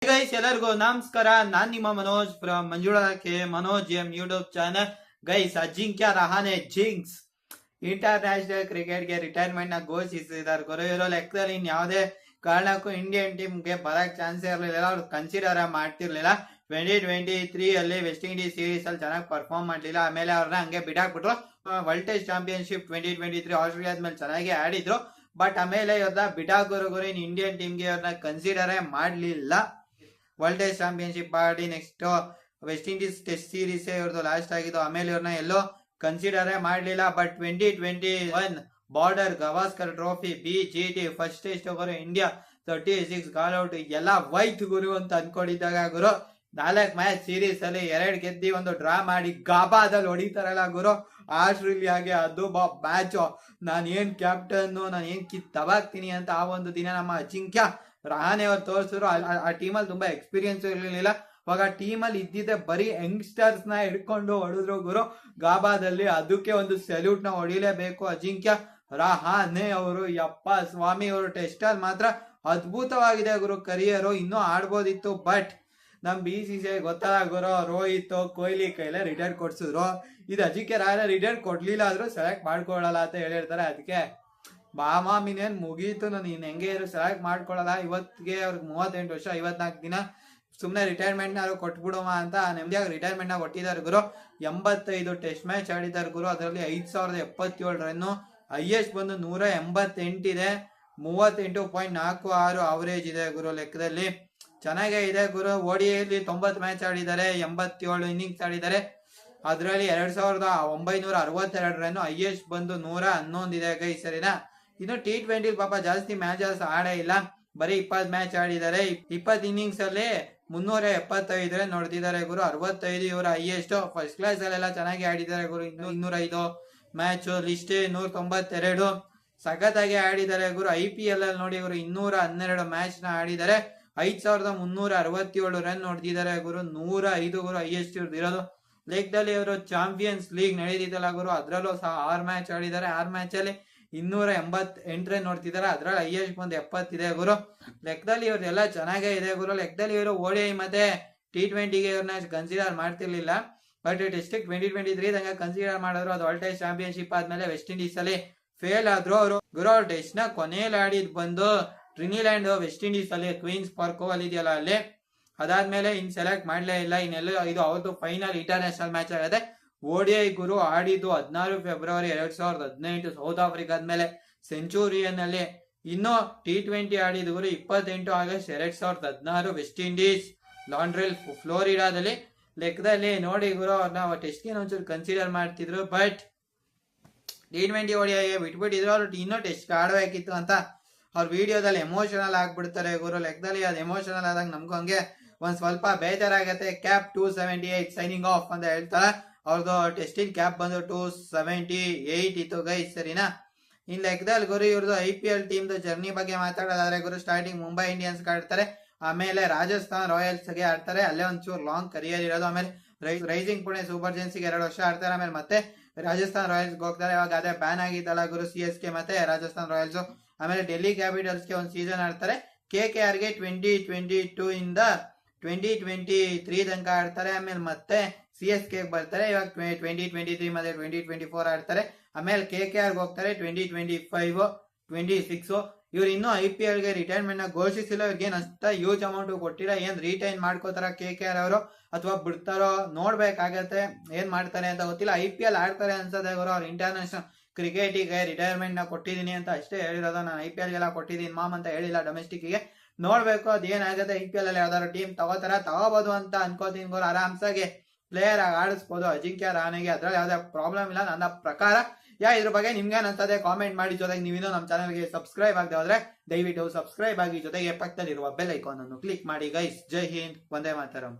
Guys ಎಲ್ಲರಿಗೂ ನಮಸ್ಕಾರ. ನಾನ್ ನಿಮ್ಮ Manoj from Manjula K Manoj M YouTube channel. Guys Ajinkya Rahane jinx international ಕ್ರಿಕೆಟ್ಗೆ ರಿಟೈರ್ಮೆಂಟ್ ನ ಘೋಷಿಸಿದ್ದಾರೆ. ಇರೋ ಲೆಕ್ಕದಲ್ಲಿ ಯಾವುದೇ ಕಾರಣಕ್ಕೂ ಇಂಡಿಯನ್ ಟೀಮ್ ಗೆ ಬರಕ್ ಚಾನ್ಸ್ ಇರಲಿಲ್ಲ. ಅವ್ರು ಕನ್ಸಿಡರ್ ಮಾಡ್ತಿರ್ಲಿಲ್ಲ. 2023 ಅಲ್ಲಿ ವೆಸ್ಟ್ ಇಂಡೀಸ್ ಸೀರೀಸ್ ಅಲ್ಲಿ ಚೆನ್ನಾಗಿ ಪರ್ಫಾರ್ಮ್ ಮಾಡ್ಲಿಲ್ಲ. ಆಮೇಲೆ ಅವ್ರನ್ನ ಹಂಗೆ ಬಿಡಾಕ್ಬಿಟ್ರು. ವರ್ಲ್ಡ್ ಟೆಸ್ಟ್ ಚಾಂಪಿಯನ್ಶಿಪ್ 2023 ಆಸ್ಟ್ರೇಲಿಯಾದ ಮೇಲೆ ಚೆನ್ನಾಗಿ ಆಡಿದ್ರು. ಬಟ್ ಆಮೇಲೆ ಇವ್ರನ್ನ ಬಿಡಾಕೋರು ಇನ್ ಇಂಡಿಯನ್ ಟೀಮ್ಗೆ ಅವ್ರನ್ನ ಕನ್ಸಿಡರೇ ಮಾಡ್ಲಿಲ್ಲ. ವರ್ಲ್ಡ್ ಟೆಸ್ಟ್ ಚಾಂಪಿಯನ್ಶಿಪ್ ಆಡಿ next West Indies test series ಇವ್ರದ್ದು ಲಾಸ್ಟ್ ಆಗಿದ್ದು. ಆಮೇಲೆ ಇವ್ರನ್ನ ಎಲ್ಲೋ ಕನ್ಸಿಡರೇ ಮಾಡ್ಲಿಲ್ಲ. But 2021 Border Gavaskar trophy BGT first test India 36 all out ಎಲ್ಲ ವೈಟ್ ಗುರು ಅಂತ ಅನ್ಕೊಂಡಿದ್ದಾಗ ಗುರು 4 ಮ್ಯಾಚ್ ಸೀರೀಸ್ ಅಲ್ಲಿ 2 ಗೆದ್ದಿ 1 ಡ್ರಾ ಮಾಡಿ ಗಾಬಾದಲ್ಲಿ ಹೊಡಿತಾರಲ್ಲ ಗುರು ಆಸ್ಟ್ರೇಲಿಯಾಗೆ. ಅದು ಮ್ಯಾಚ್ ನಾನು ಏನ್ ಕ್ಯಾಪ್ಟನ್, ನಾನು ಏನ್ ಕಿತ್ತವಾಗ್ತೀನಿ ಅಂತ ಆ ಒಂದು ದಿನ ನಮ್ಮ ಅಜಿಂಕ್ಯ ರಹಾನೆ ಅವ್ರು ತೋರಿಸಿದ್ರು. ಆ ಟೀಮಲ್ಲಿ ತುಂಬಾ ಎಕ್ಸ್ಪೀರಿಯನ್ಸ್ ಇರ್ಲಿಲ್ಲ. ಅವಾಗ ಟೀಮಲ್ಲಿ ಇದ್ದಿದ್ದೆ ಬರೀ ಯಂಗ್ಸ್ಟರ್ಸ್ ನ ಹಿಡ್ಕೊಂಡು ಹೊಡೆದ್ರು ಗುರು ಗಾಬಾದಲ್ಲಿ. ಅದಕ್ಕೆ ಒಂದು ಸೆಲ್ಯೂಟ್ ನ ಹೊಡಿಲೇಬೇಕು ಅಜಿಂಕ್ಯ ರಹಾನೆ ಅವರು. ಯಪ್ಪ ಸ್ವಾಮಿ ಅವರು ಟೆಸ್ಟ್ ಅಲ್ಲಿ ಮಾತ್ರ ಅದ್ಭುತವಾಗಿದೆ ಗುರು ಕರಿಯರು. ಇನ್ನೂ ಆಡ್ಬೋದಿತ್ತು. ಬಟ್ ನಮ್ BCCI ಗೊತ್ತಲ್ಲ ಗುರು, ರೋಹಿತ್ ಕೊಹ್ಲಿ ಕೈಲೇ ರಿಟೈರ್ ಕೊಡ್ಸಿದ್ರು. ಇದು ಅಜಿಂಕ್ಯ ರಹಾನೆ ರಿಟೈರ್ ಕೊಡ್ಲಿಲ್ಲ ಆದ್ರೂ ಸೆಲೆಕ್ಟ್ ಮಾಡ್ಕೊಳ್ಳಲ್ಲ ಅಂತ ಹೇಳಿರ್ತಾರೆ. ಅದಕ್ಕೆ ಬಾಮಾಮಿನೇನ್ ಮುಗೀತು, ನಾನು ಇನ್ ಹೆಂಗೆ ಇರು ಸೆಲೆಕ್ಟ್ ಮಾಡ್ಕೊಳ್ಳಲ್ಲ. ಇವತ್ತಿಗೆ ಅವ್ರಿಗೆ 38 ವರ್ಷ 54 ದಿನ ಸುಮ್ನೆ ರಿಟೈರ್ಮೆಂಟ್ ನ ಕೊಟ್ಬಿಡುವ ಅಂತ ನೆಮ್ಮದಿಯಾಗಿ ರಿಟೈರ್ಮೆಂಟ್ ನ ಕೊಟ್ಟಿದ್ದಾರೆ ಗುರು. 85 ಟೆಸ್ಟ್ ಮ್ಯಾಚ್ ಆಡಿದ್ದಾರೆ ಗುರು. ಅದರಲ್ಲಿ 5077 ರನ್, ಹೈಯೆಸ್ಟ್ ಬಂದು 188 ಇದೆ. 38.46 ಅವರೇಜ್ ಇದೆ ಗುರು. ಲೆಕ್ಕದಲ್ಲಿ ಚೆನ್ನಾಗೇ ಇದೆ ಗುರು. ODIಯಲ್ಲಿ 90 ಮ್ಯಾಚ್ ಆಡಿದ್ದಾರೆ, 87 ಇನ್ನಿಂಗ್ಸ್ ಆಡಿದ್ದಾರೆ. ಅದರಲ್ಲಿ 2962 ರನ್, ಹೈಯೆಸ್ಟ್ ಬಂದು 111 ಇದೆ ಗೈ. ಸರಿನಾ? ಇನ್ನು T20 ಪಾಪ ಜಾಸ್ತಿ ಮ್ಯಾಚಸ್ ಆಡೇ ಇಲ್ಲ, ಬರೀ 20 ಮ್ಯಾಚ್ ಆಡಿದ್ದಾರೆ. 20 ಇನ್ನಿಂಗ್ಸ್ ಅಲ್ಲಿ 375 ರನ್ ನೋಡ್ತಿದ್ದಾರೆ ಗುರು. 65 ಇವರ ಹೈಯೆಸ್ಟ್. ಫಸ್ಟ್ ಕ್ಲಾಸ್ ಅಲ್ಲೆಲ್ಲ ಚೆನ್ನಾಗಿ ಆಡಿದ್ದಾರೆ ಗುರು. 205 ಮ್ಯಾಚ್, ಲಿಸ್ಟ್ 192 ಸಖತ್ತಾಗಿ ಆಡಿದ್ದಾರೆ ಗುರು. IPL ಅಲ್ಲಿ ನೋಡಿ ಗುರು 212 ಮ್ಯಾಚ್ ನ ಆಡಿದ್ದಾರೆ. 5367 ರನ್ ನೋಡ್ತಿದ್ದಾರೆ ಗುರು. 105 ಗುರು ಹೈಯೆಸ್ಟ್ ಇರೋದು. ಲೆಕ್ಕದಲ್ಲಿ ಇವರು ಚಾಂಪಿಯನ್ಸ್ ಲೀಗ್ ನಡೆದಿದ್ದಲ್ಲ ಗುರು, ಅದ್ರಲ್ಲೂ ಸಹ 6 ಮ್ಯಾಚ್ ಆಡಿದ್ದಾರೆ. 6 ಮ್ಯಾಚ್ ಅಲ್ಲಿ 288 ರನ್ ನೋಡ್ತಿದ್ದಾರೆ. ಅದ್ರಲ್ಲಿ ಹೈಯೆಸ್ಟ್ ಬಂದು 70 ಇದೆ ಗುರು. ಲೆಕ್ಕದಲ್ಲಿ ಇವ್ರದೆಲ್ಲ ಚೆನ್ನಾಗೇ ಇದೆ ಗುರು. ಲೆಕ್ಕದಲ್ಲಿ ಇವರು ODI ಮತ್ತೆ T20ಗೆ ಇವ್ರನ್ನ ಕನ್ಸಿಡರ್ ಮಾಡ್ತಿರ್ಲಿಲ್ಲ. ಬಟ್ ಟೆಸ್ಟ್ 2023 ದಂಗ ಕನ್ಸಿಡರ್ ಮಾಡಿದ್ರು. ಅದು ವರ್ಲ್ಡ್ ಟೆಸ್ಟ್ ಚಾಂಪಿಯನ್ಶಿಪ್ ಆದ್ಮೇಲೆ ವೆಸ್ಟ್ ಇಂಡೀಸ್ ಅಲ್ಲಿ ಫೇಲ್ ಆದ್ರು ಅವರು ಗುರು. ಅವ್ರು ಟೆಸ್ಟ್ ನ ಕೊನೆಯಲ್ಲಿ ಆಡಿದ್ ಬಂದು ಟ್ರಿನಿಲ್ಯಾಂಡ್ ವೆಸ್ಟ್ ಇಂಡೀಸ್ ಅಲ್ಲಿ ಕ್ವೀನ್ಸ್ ಪಾರ್ಕ್ ಅಲ್ಲಿ ಇದೆಯಲ್ಲ ಅಲ್ಲಿ. ಅದಾದ್ಮೇಲೆ ಇನ್ ಸೆಲೆಕ್ಟ್ ಮಾಡ್ಲೇ ಇಲ್ಲ. ಇನ್ನೆಲ್ಲ ಇದು ಅವತ್ತು ಫೈನಲ್ ಇಂಟರ್ನ್ಯಾಷನಲ್ ಮ್ಯಾಚ್ ಆಗಿದೆ. ODI ಗುರು ಆಡಿದ್ದು 16 ಫೆಬ್ರವರಿ 2018 ಸೌತ್ ಆಫ್ರಿಕಾದ ಮೇಲೆ ಸೆಂಚುರಿಯನ್ ಅಲ್ಲಿ. ಇನ್ನು T20 ಆಡಿದ ಗುರು 28 ಆಗಸ್ಟ್ 2016 ವೆಸ್ಟ್ ಇಂಡೀಸ್ ಲಾಂಡ್ರೆಲ್ ಫ್ಲೋರಿಡಾದಲ್ಲಿ. ಲೆಕ್ಕದಲ್ಲಿ ನೋಡಿ ಗುರು ಅವ್ರನ್ನ ಟೆಸ್ಟ್ ಗೆ ಒಂಚೂರು ಕನ್ಸಿಡರ್ ಮಾಡ್ತಿದ್ರು. But T20 ODI ಬಿಟ್ಬಿಟ್ಟಿದ್ರು. ಅವ್ರು ಇನ್ನೂ ಟೆಸ್ಟ್ ಆಡಬೇಕಿತ್ತು ಅಂತ ಅವ್ರ ವಿಡಿಯೋದಲ್ಲಿ ಎಮೋಷನಲ್ ಆಗ್ಬಿಡ್ತಾರೆ ಗುರು. ಲೆಕ್ಕದಲ್ಲಿ ಅದು ಎಮೋಷನಲ್ ಆದಾಗ ನಮ್ಗೂ ಹಂಗೆ ಒಂದ್ ಸ್ವಲ್ಪ ಬೇಜಾರಾಗತ್ತೆ. ಕ್ಯಾಪ್ 278 ಸೈನಿಂಗ್ ಆಫ್ ಅಂತ ಹೇಳ್ತಾರೆ. ಅವ್ರದ್ದು ಟೆಸ್ಟಿಂಗ್ ಕ್ಯಾಪ್ ಬಂದು 278 ಇತ್ತು ಗೈಸ್. ಸರಿನಾ? ಇನ್ ಲೆಕ್ಕದಲ್ಲಿ ಗುರು ಇವ್ರದ್ದು IPL ಟೀಮ್ ಜರ್ನಿ ಬಗ್ಗೆ ಮಾತಾಡೋದಾದ್ರೆ ಗುರು, ಸ್ಟಾರ್ಟಿಂಗ್ ಮುಂಬೈ ಇಂಡಿಯನ್ಸ್ ಆಡ್ತಾರೆ, ಆಮೇಲೆ ರಾಜಸ್ಥಾನ್ ರಾಯಲ್ಸ್ ಗೆ ಆಡ್ತಾರೆ. ಅಲ್ಲೇ ಒಂಚೂರು ಲಾಂಗ್ ಕರಿಯರ್ ಇರೋದು. ಆಮೇಲೆ ರೈಸಿಂಗ್ ಪುಣೆ ಸೂಪರ್ ಜೆನ್ಸಿಗೆ 2 ವರ್ಷ ಆಡ್ತಾರೆ. ಆಮೇಲೆ ಮತ್ತೆ ರಾಜಸ್ಥಾನ್ ರಾಯಲ್ಸ್ ಹೋಗ್ತಾರೆ. ಇವಾಗ ಅದೇ ಬ್ಯಾನ್ ಆಗಿದ್ದಲ್ಲ ಗುರು CSK ಮತ್ತೆ ರಾಜಸ್ಥಾನ್ ರಾಯಲ್ಸ್. ಆಮೇಲೆ ಡೆಲ್ಲಿ ಕ್ಯಾಪಿಟಲ್ಸ್ ಗೆ ಒಂದು ಸೀಸನ್ ಆಡ್ತಾರೆ. KKR ಗೆ 2022 ಇಂದ 2023 ತನಕ ಆಡ್ತಾರೆ. ಆಮೇಲೆ ಮತ್ತೆ CSK ಬರ್ತಾರೆ. ಇವಾಗ 2023 ಮತ್ತೆ 2024 ಆಡ್ತಾರೆ. ಆಮೇಲೆ KKR ಹೋಗ್ತಾರೆ 2025 26. ಇವ್ರು ಇನ್ನೂ IPL ಗೆ ರಿಟೈರ್ಮೆಂಟ್ ನ ಘೋಷಿಸಿಲ್ಲ. ಇವ್ರಿಗೆ ಏನ್ ಅಷ್ಟ ಹ್ಯೂಜ್ ಅಮೌಂಟ್ ಕೊಟ್ಟಿಲ್ಲ. ಏನ್ ರಿಟೈನ್ ಮಾಡ್ಕೋತಾರ KKR ಅವರು ಅಥವಾ ಬಿಡ್ತಾರೋ ನೋಡ್ಬೇಕಾಗತ್ತೆ. ಏನ್ ಮಾಡ್ತಾರೆ ಅಂತ ಗೊತ್ತಿಲ್ಲ. IPL ಆಡ್ತಾರೆ ಅನ್ಸದೆ ಗುರು. ಅವ್ರು ಇಂಟರ್ನ್ಯಾಷನಲ್ ಕ್ರಿಕೆಟಿಗೆ ರಿಟೈರ್ಮೆಂಟ್ ನ ಕೊಟ್ಟಿದೀನಿ ಅಂತ ಅಷ್ಟೇ ಹೇಳಿರೋದು. ನಾನು IPL ಗೆಲ್ಲ ಕೊಟ್ಟಿದ್ದೀನಿ ಮಾಮ್ ಅಂತ ಹೇಳಿಲ್ಲ. ಡೊಮೆಸ್ಟಿಕ್ ಗೆ ನೋಡ್ಬೇಕು ಅದೇನಾಗುತ್ತೆ. IPL ಅಲ್ಲಿ ಯಾವ್ದಾದ್ರು ಟೀಮ್ ತಗೋಬಹುದು ಅಂತ ಅನ್ಕೋತೀನಿ ಗುರು. ಆರಾಮ್ಸಾಗಿ ಪ್ಲೇಯರ್ ಆಗಿ ಆಡಿಸ್ಬೋದು ಅಜಿಂಕ್ಯ ರಹಾನೆಗೆ. ಅದ್ರಲ್ಲಿ ಯಾವ್ದೇ ಪ್ರಾಬ್ಲಮ್ ಇಲ್ಲ ನನ್ನ ಪ್ರಕಾರ. ಇದ್ರ ಬಗ್ಗೆ ನಿಮ್ಗೆ ಅನ್ಸ್ತದೆ ಕಾಮೆಂಟ್ ಮಾಡಿ. ಜೊತೆಗೆ ನೀವಿನ್ನೂ ನಮ್ಮ ಚಾನಲ್ಗೆ ಸಬ್ಸ್ಕ್ರೈಬ್ ಆಗದೆ ಹೋದ್ರೆ ದಯವಿಟ್ಟು ಸಬ್ಸ್ಕ್ರೈಬ್ ಆಗಿ. ಜೊತೆಗೆ ಪಕ್ಕದಲ್ಲಿರುವ ಬೆಲ್ ಐಕಾನ್ ಅನ್ನು ಕ್ಲಿಕ್ ಮಾಡಿ ಗೈಸ್. ಜೈ ಹಿಂದ್, ವಂದೇ ಮಾತರಂ.